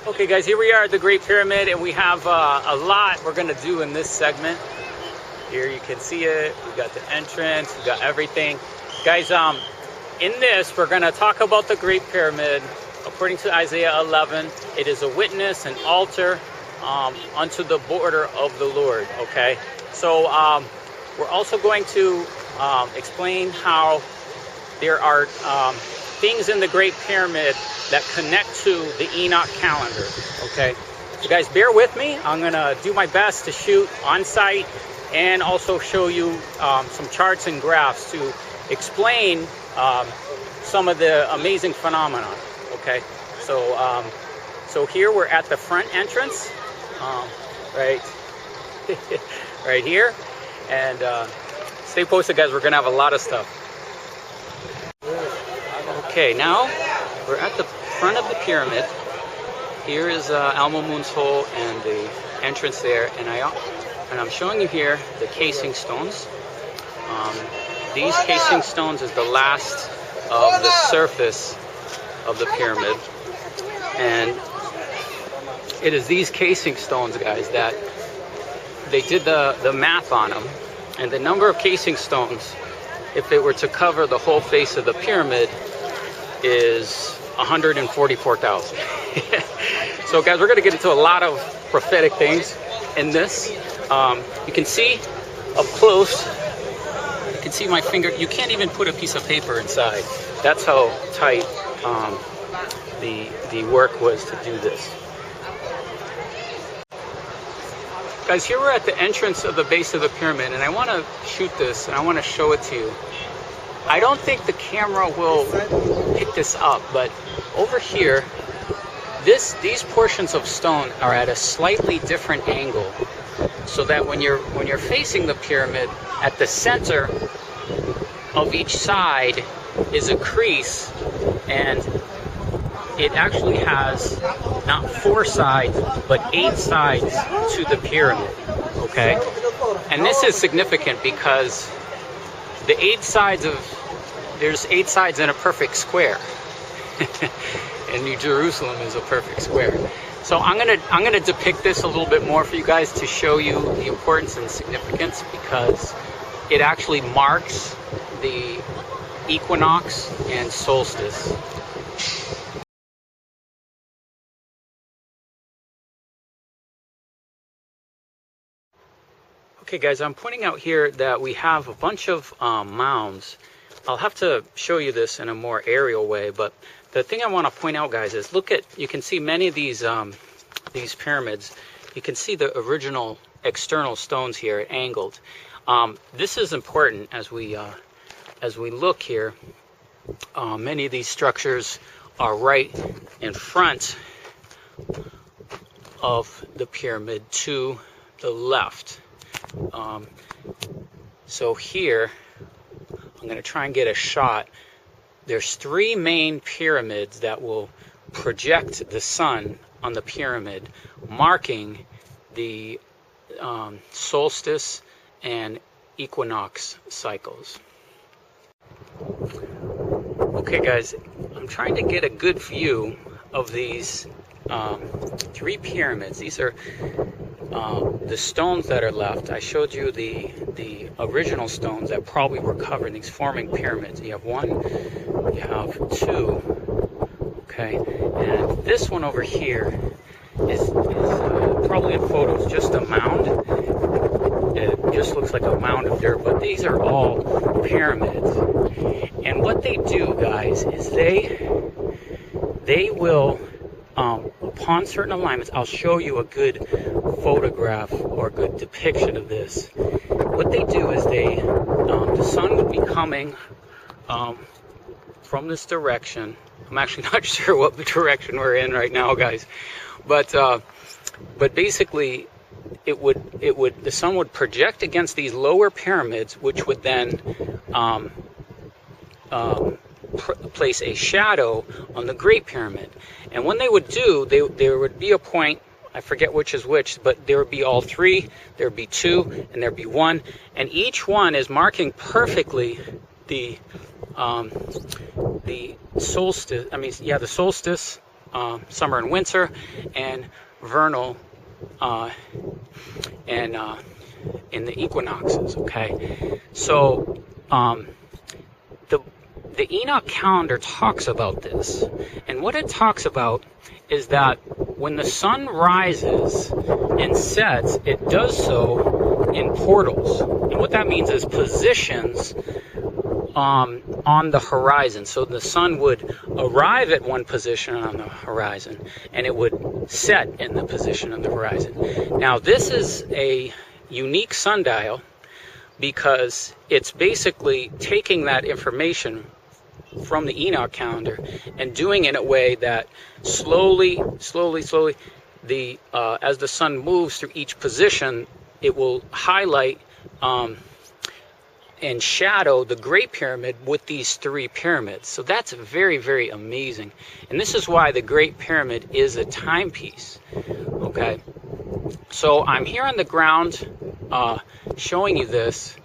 Okay guys, here we are at the Great Pyramid, and we have a lot we're gonna do in this segment. Here you can see it. We got the entrance, we got everything. Guys, in this, we're gonna talk about the Great Pyramid. According to Isaiah 11, it is a witness, an altar unto the border of the Lord, okay? So we're also going to explain how there are things in the Great Pyramid that connect to the Enoch calendar, okay? So guys, bear with me. I'm gonna do my best to shoot on site and also show you some charts and graphs to explain some of the amazing phenomena, okay? So, so here we're at the front entrance, right, right here, and stay posted, guys. We're gonna have a lot of stuff. Okay, now we're at the front of the pyramid. Here is Alma Moon's hole and the entrance there, and I'm showing you here the casing stones. These casing stones is the last of the surface of the pyramid, and it is these casing stones, guys, that they did the math on them, and the number of casing stones, if it were to cover the whole face of the pyramid, is 144,000. So guys, we're going to get into a lot of prophetic things in this. You can see up close, you can see my finger. You can't even put a piece of paper inside. That's how tight the work was to do this. Guys, here we're at the entrance of the base of the pyramid, and I want to shoot this and I want to show it to you. I don't think the camera will pick this up, but over here, these portions of stone are at a slightly different angle, so that when you're facing the pyramid, at the center of each side is a crease, and it actually has not 4 sides but 8 sides to the pyramid, okay? And this is significant because the 8 sides there's 8 sides in a perfect square. And New Jerusalem is a perfect square. So I'm gonna depict this a little bit more for you guys to show you the importance and significance, because it actually marks the equinox and solstice. Okay guys, I'm pointing out here that we have a bunch of mounds. I'll have to show you this in a more aerial way, but the thing I want to point out, guys, is look at, you can see many of these pyramids. You can see the original external stones here angled. This is important as we look here. Many of these structures are right in front of the pyramid to the left. So here, I'm going to try and get a shot. There's 3 main pyramids that will project the sun on the pyramid, marking the solstice and equinox cycles. Okay guys, I'm trying to get a good view of these 3 pyramids. These are the stones that are left. I showed you the original stones that probably were covered in these forming pyramids. You have 1, you have 2, okay, and this one over here is probably in photos just a mound. It just looks like a mound of dirt, but these are all pyramids. And what they do, guys, is they will upon certain alignments, I'll show you a good photograph or a good depiction of this. What they do is the sun would be coming from this direction. I'm actually not sure what direction we're in right now, guys, but basically the sun would project against these lower pyramids, which would then place a shadow on the Great Pyramid. And when they would do, there would be a point, I forget which is which, but there would be all 3, there would be 2, and there would be 1, and each one is marking perfectly the solstice. The solstice summer and winter, and vernal and in the equinoxes. Okay, so the Enoch calendar talks about this, and what it talks about is that when the sun rises and sets, it does so in portals, and what that means is positions on the horizon. So the sun would arrive at one position on the horizon, and it would set in the position on the horizon. Now, this is a unique sundial because it's basically taking that information from the Enoch calendar and doing it in a way that slowly, the as the sun moves through each position, it will highlight and shadow the Great Pyramid with these three pyramids. So that's very, very amazing. And this is why the Great Pyramid is a timepiece. Okay, so I'm here on the ground showing you this,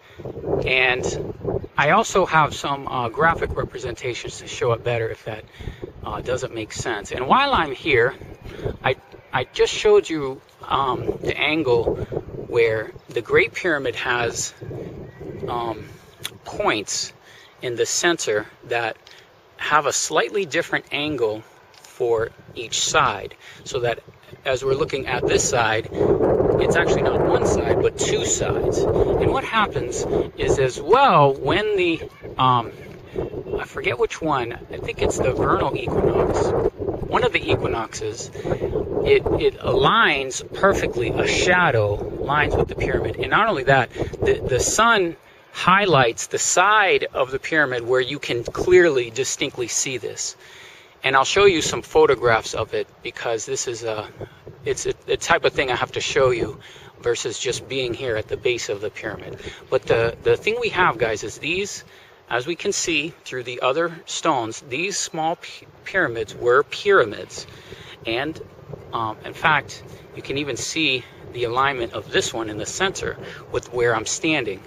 and I also have some graphic representations to show it better if that doesn't make sense. And while I'm here, I just showed you the angle where the Great Pyramid has points in the center that have a slightly different angle for each side, so that as we're looking at this side, it's actually not one side but two sides. And what happens is, as well, when the I forget which one, I think it's the vernal equinox, one of the equinoxes, it aligns perfectly, a shadow lines with the pyramid. And not only that, the sun highlights the side of the pyramid where you can clearly, distinctly see this. And I'll show you some photographs of it, because this is it's a type of thing I have to show you versus just being here at the base of the pyramid. But the thing we have, guys, is these, as we can see through the other stones, these small pyramids were pyramids. And in fact, you can even see the alignment of this one in the center with where I'm standing.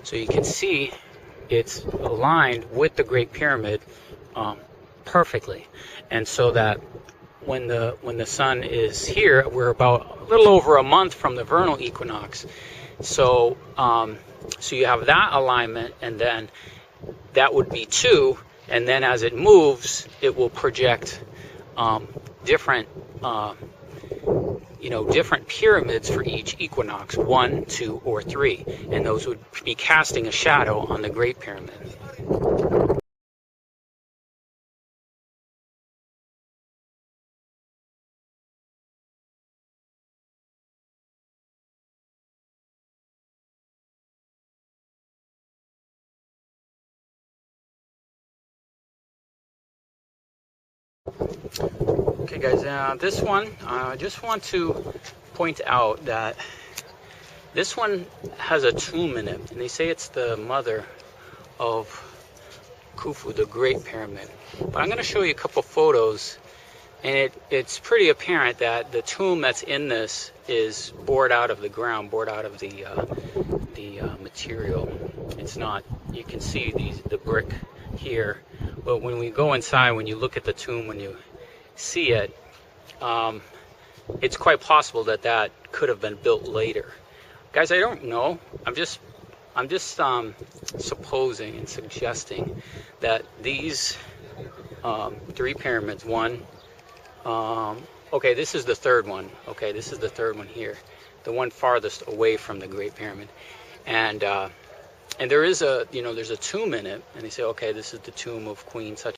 So you can see it's aligned with the Great Pyramid perfectly. And so that when the sun is here, we're about a little over a month from the vernal equinox. So so you have that alignment, and then that would be 2, and then as it moves, it will project different different pyramids for each equinox, 1, 2, or 3, and those would be casting a shadow on the Great Pyramid. Okay, guys, this one, I just want to point out that this one has a tomb in it, and they say it's the mother of Khufu, the Great Pyramid. But I'm going to show you a couple photos, and it's pretty apparent that the tomb that's in this is bored out of the ground, bored out of the material. It's not, you can see the brick here, but when we go inside, when you look at the tomb, when you see it, it's quite possible that could have been built later. Guys, I don't know. I'm just supposing and suggesting that these 3 pyramids, okay, this is the third one. Okay, this is the third one here, the one farthest away from the Great Pyramid, and there is there's a tomb in it, and they say, okay, this is the tomb of Queen such.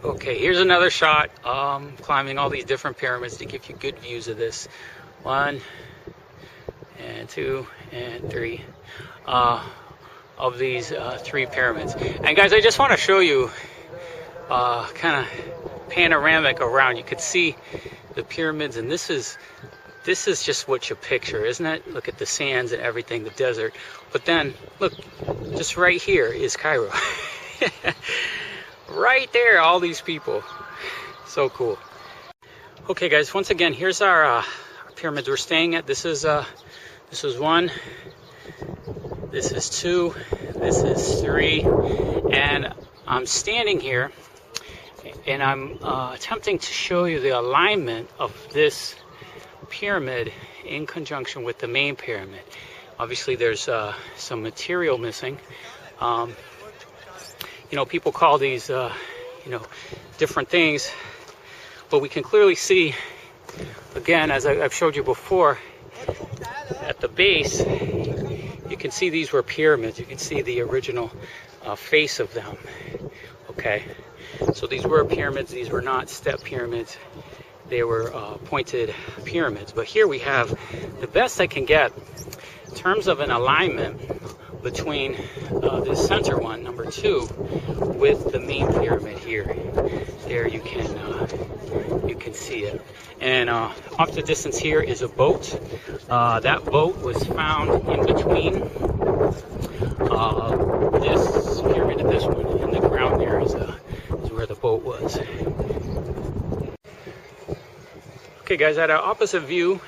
Okay, here's another shot, climbing all these different pyramids to give you good views of this. 1 and 2 and 3 of these 3 pyramids. And guys, I just want to show you kind of panoramic around. You could see the pyramids, and this is this is just what you picture, isn't it? Look at the sands and everything, the desert. But then, look, just right here is Cairo. Right there, all these people. So cool. Okay, guys, once again, here's our pyramids we're staying at. This is one, this is two, this is three, and I'm standing here and I'm attempting to show you the alignment of this pyramid in conjunction with the main pyramid. Obviously there's some material missing. You know, people call these you know, different things, but we can clearly see, again, as I've showed you before, at the base you can see these were pyramids. You can see the original face of them. Okay, so these were pyramids. These were not step pyramids. They were pointed pyramids. But here we have the best I can get in terms of an alignment between this center one, number 2, with the main pyramid here. There you can see it. And off the distance here is a boat. That boat was found in between this pyramid and this one. In the ground there is where the boat was. Okay, guys, at our opposite view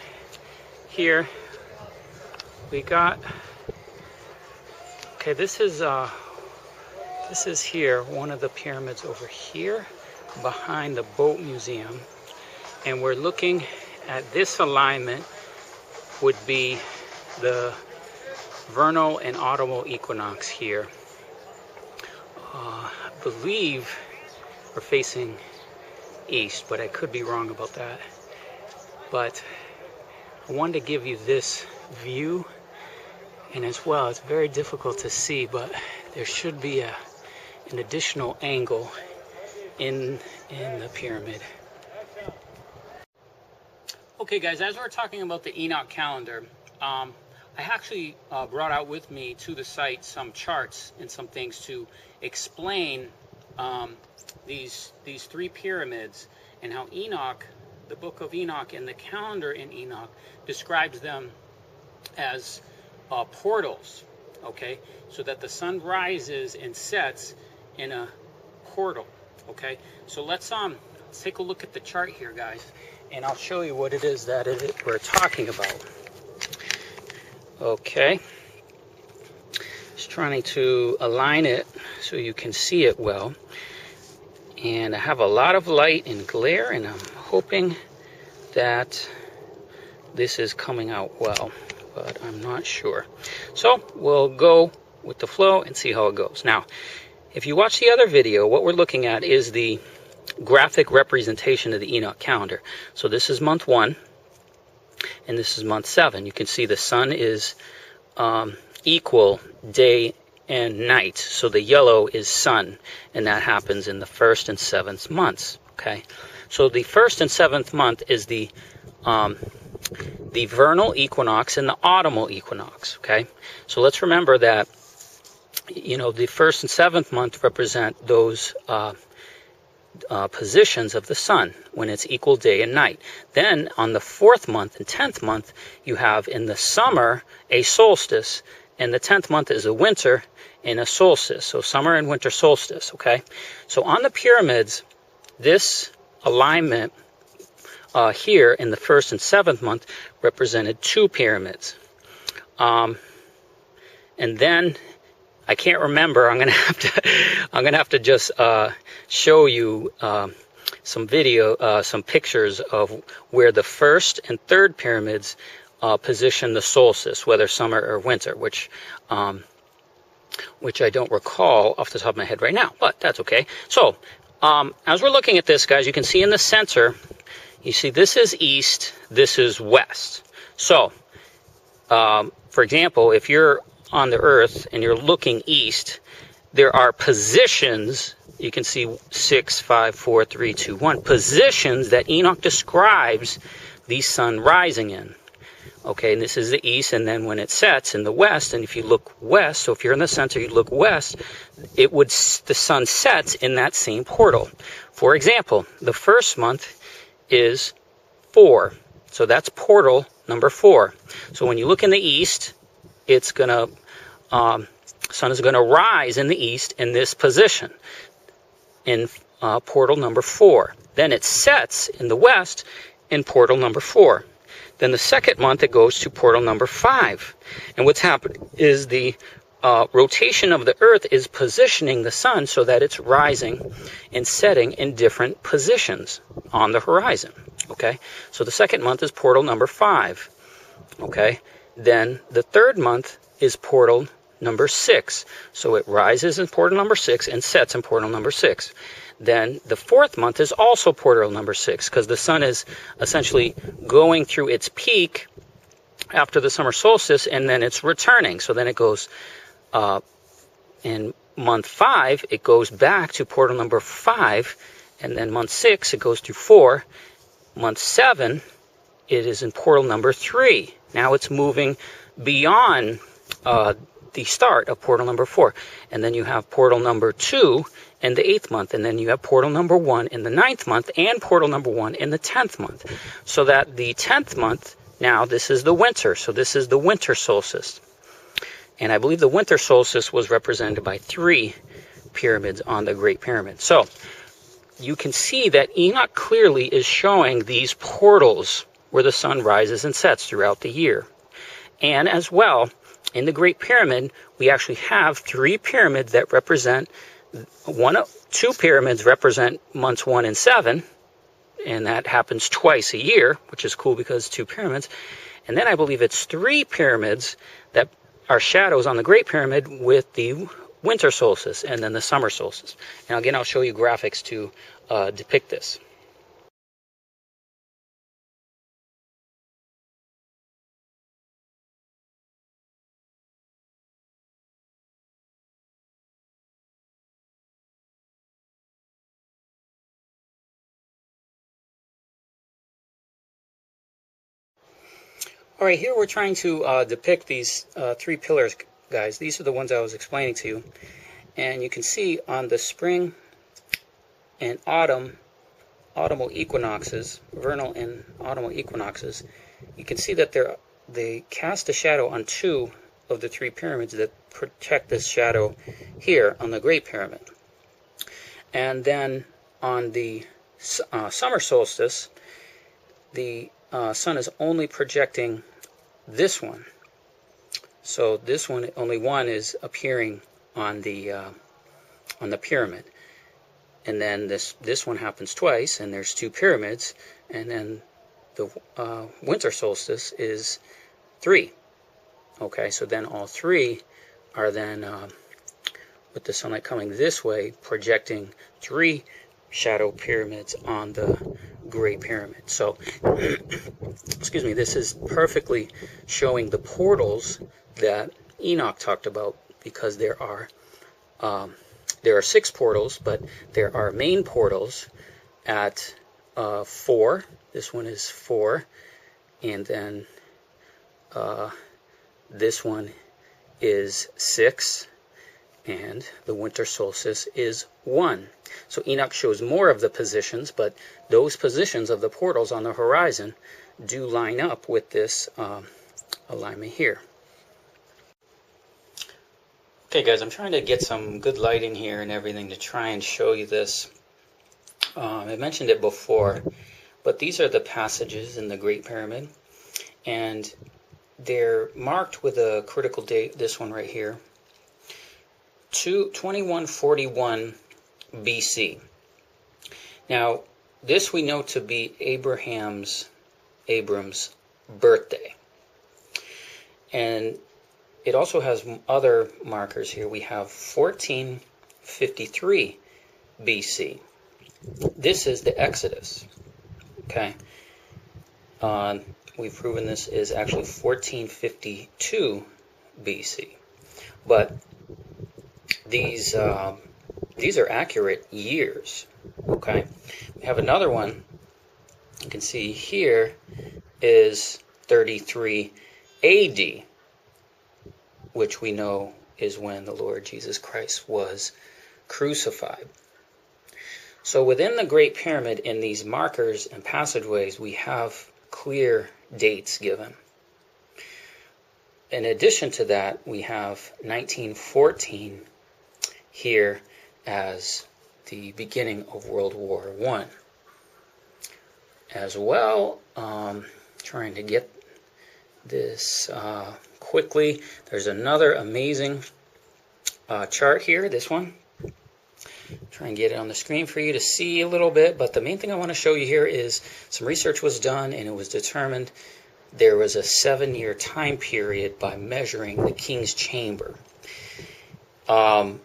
here, we got. Okay, this is here, one of the pyramids over here behind the boat museum, and we're looking at this alignment would be the vernal and autumnal equinox here. I believe we're facing east, but I could be wrong about that. But I wanted to give you this view. And as well, it's very difficult to see, but there should be an additional angle in the pyramid. Okay, guys, as we're talking about the Enoch calendar, I actually brought out with me to the site some charts and some things to explain these 3 pyramids and how Enoch, the book of Enoch, and the calendar in Enoch describes them as portals, okay, so that the sun rises and sets in a portal. Okay, so let's take a look at the chart here, guys, and I'll show you what it is that we're talking about. Okay, just trying to align it so you can see it well, and I have a lot of light and glare, and I'm hoping that this is coming out well, but I'm not sure. So we'll go with the flow and see how it goes. Now, if you watch the other video, what we're looking at is the graphic representation of the Enoch calendar. So this is month 1, and this is month 7. You can see the sun is equal day and night. So the yellow is sun, and that happens in the 1st and 7th months. Okay, so the 1st and 7th month is the vernal equinox and the autumnal equinox. Okay, so let's remember that, you know, the 1st and 7th month represent those positions of the sun when it's equal day and night. Then on the 4th month and 10th month, you have in the summer a solstice, and the 10th month is a winter and a solstice. So summer and winter solstice. Okay, so on the pyramids, this alignment here in the 1st and 7th month represented 2 pyramids. And then I can't remember. I'm gonna have to just show you some pictures of where the 1st and 3rd pyramids position the solstice, whether summer or winter, which I don't recall off the top of my head right now, but that's okay. So as we're looking at this, guys, you can see in the center, you see this is east, this is west. So, for example, if you're on the earth and you're looking east, there are positions, you can see 6, 5, 4, 3, 2, 1, positions that Enoch describes the sun rising in. Okay, and this is the east, and then when it sets in the west, and if you look west, so if you're in the center, you look west, the sun sets in that same portal. For example, the 1st month is 4, So that's portal number 4. So when you look in the east, it's going to, sun is going to rise in the east in this position, in portal number 4. Then it sets in the west in portal number 4. Then the second month, it goes to portal number 5. And what's happening is the rotation of the earth is positioning the sun so that it's rising and setting in different positions on the horizon. Okay, so the second month is portal number 5. Okay, then the third month is portal number 6. So it rises in portal number 6 and sets in portal number 6. Then the fourth month is also portal number 6, because the sun is essentially going through its peak after the summer solstice, and then it's returning. So then it goes in month 5, it goes back to portal number 5, and then month 6, it goes to 4. Month 7, it is in portal number 3. Now it's moving beyond the start of portal number 4. And then you have portal number 2 in the 8th month, and then you have portal number 1 in the 9th month, and portal number 1 in the 10th month. So that the 10th month, now this is the winter, so this is the winter solstice. And I believe the winter solstice was represented by 3 pyramids on the Great Pyramid. So you can see that Enoch clearly is showing these portals where the sun rises and sets throughout the year. And as well, in the Great Pyramid, we actually have 3 pyramids that represent 2 pyramids represent months 1 and 7, and that happens twice a year, which is cool because 2 pyramids. And then I believe it's 3 pyramids that are shadows on the Great Pyramid with the winter solstice and then the summer solstice. And again, I'll show you graphics to depict this. All right, here we're trying to depict these 3 pillars, guys. These are the ones I was explaining to you. And you can see on the spring and autumnal equinoxes, vernal and autumnal equinoxes, you can see that they cast a shadow on 2 of the 3 pyramids that protect this shadow here on the Great Pyramid. And then on the summer solstice, the sun is only projecting this one. So this one, only one is appearing on the pyramid. And then this one happens twice, and there's 2 pyramids, and then the winter solstice is 3. Okay, so then all 3 are then with the sunlight coming this way, projecting 3 shadow pyramids on the Great Pyramid. So, excuse me, this is perfectly showing the portals that Enoch talked about, because there are 6 portals, but there are main portals at 4. This one is 4, and then this one is 6, and the winter solstice is 1. So Enoch shows more of the positions, but those positions of the portals on the horizon do line up with this alignment here. Okay guys, I'm trying to get some good lighting here and everything to try and show you this. I mentioned it before, but these are the passages in the Great Pyramid, and they're marked with a critical date, this one right here, 2141 BC. Now, this we know to be Abram's birthday. And it also has other markers here. We have 1453 BC. This is the Exodus. Okay. We've proven this is actually 1452 BC. But these are accurate years. Okay, we have another one. You can see here is 33 AD, which we know is when the Lord Jesus Christ was crucified. So within the Great Pyramid, in these markers and passageways, we have clear dates given. In addition to that, we have 1914 here as the beginning of World War I. As well, trying to get this quickly, there's another amazing chart here, this one. Try and get it on the screen for you to see a little bit, but the main thing I want to show you here is some research was done, and it was determined there was a 7-year time period by measuring the King's Chamber. And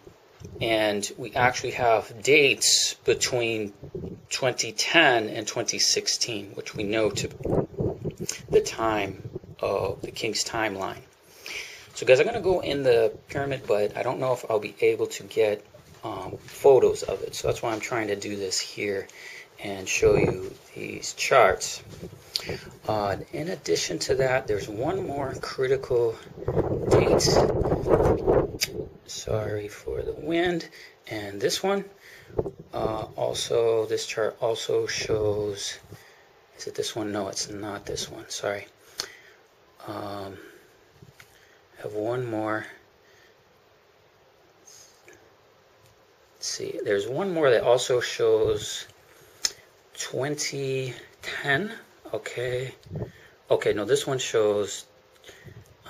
we actually have dates between 2010 and 2016, which we know to the time of the King's timeline. So guys, I'm going to go in the pyramid, but I don't know if I'll be able to get photos of it. So that's why I'm trying to do this here and show you these charts. In addition to that, there's one more critical date. Sorry for the wind. And this one, also, this chart also shows, is it this one? No, it's not this one. Sorry. I have one more. Let's see, there's one more that also shows 2010. Okay, no, this one shows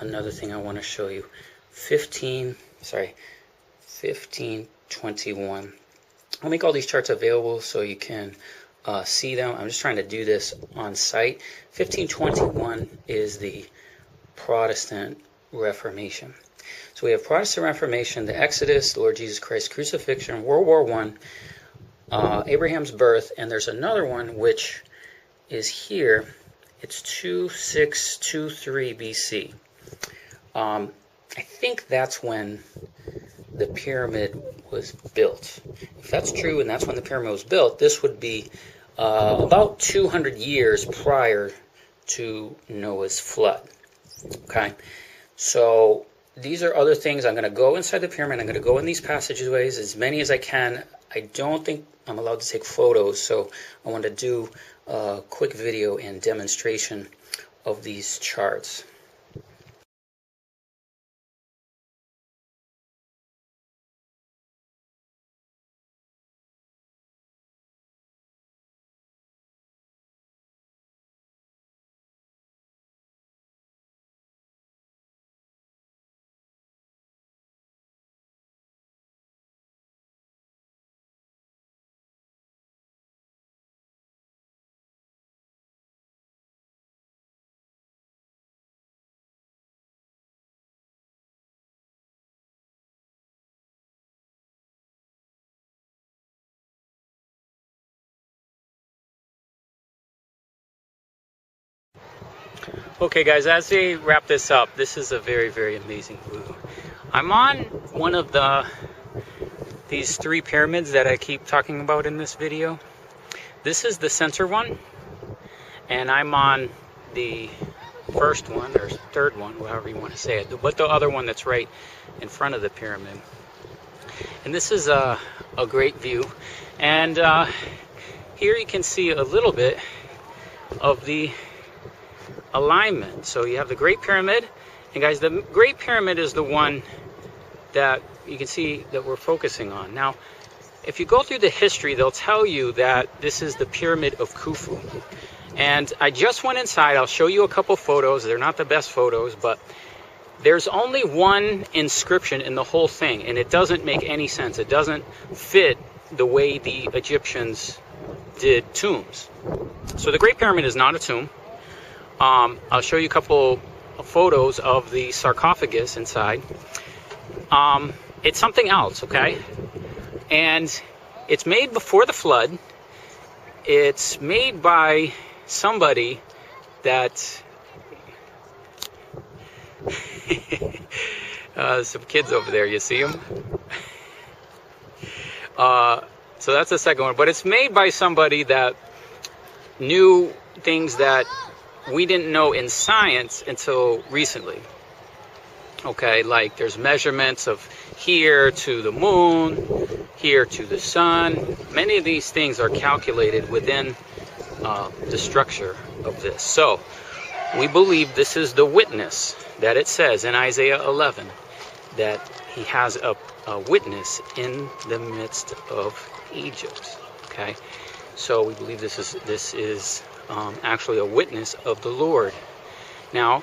another thing I want to show you. 1521. I'll make all these charts available so you can see them. I'm just trying to do this on site. 1521 is the Protestant Reformation. So we have Protestant Reformation, the Exodus, the Lord Jesus Christ crucifixion, World War I, Abraham's birth, and there's another one which is here. It's 2623 BC. I think that's when the pyramid was built. If that's true and that's when the pyramid was built, this would be about 200 years prior to Noah's flood. Okay, so these are other things. I'm going to go inside the pyramid. I'm going to go in these passageways as many as I can. I don't think I'm allowed to take photos, so I want to do a quick video and demonstration of these charts. Okay guys, as we wrap this up, this is a very, very amazing view. I'm on one of these 3 pyramids that I keep talking about in this video. This is the center one, and I'm on the first one, or third one, however you want to say it, but the other one that's right in front of the pyramid. And this is a great view. And here you can see a little bit of the alignment. So you have the Great Pyramid, and guys, the Great Pyramid is the one that you can see that we're focusing on. Now, if you go through the history, they'll tell you that this is the Pyramid of Khufu. And I just went inside. I'll show you a couple photos. They're not the best photos, but there's only one inscription in the whole thing, and it doesn't make any sense. It doesn't fit the way the Egyptians did tombs. So the Great Pyramid is not a tomb. I'll show you a couple of photos of the sarcophagus inside. It's something else, okay? And it's made before the flood. It's made by somebody that... some kids over there, you see them? So that's the second one. But it's made by somebody that knew things that we didn't know in science until recently. Okay, like there's measurements of here to the moon, here to the sun. Many of these things are calculated within the structure of this. So we believe this is the witness that it says in Isaiah 11, that he has a witness in the midst of Egypt. Okay, so we believe this is actually a witness of the Lord. Now,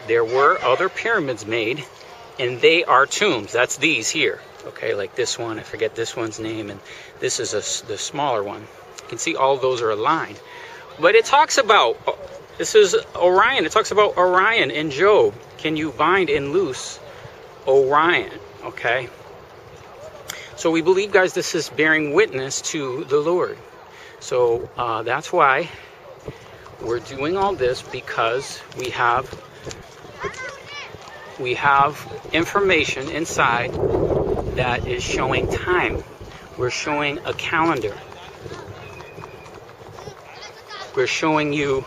there were other pyramids made, and they are tombs. That's these here. Okay, like this one, I forget this one's name, and this is the smaller one. You can see all those are aligned. But it talks about, this is Orion. It talks about Orion in Job. Can you bind and loose Orion? Okay. So we believe, guys, this is bearing witness to the Lord. So that's why we're doing all this, because we have information inside that is showing time. We're showing a calendar. We're showing you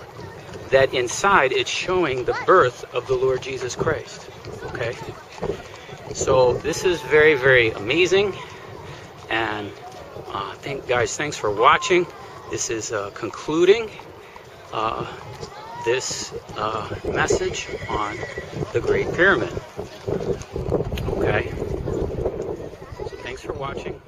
that inside it's showing the birth of the Lord Jesus Christ. Okay? So this is very, very amazing. And thanks for watching. This is concluding this message on the Great Pyramid. Okay? So thanks for watching.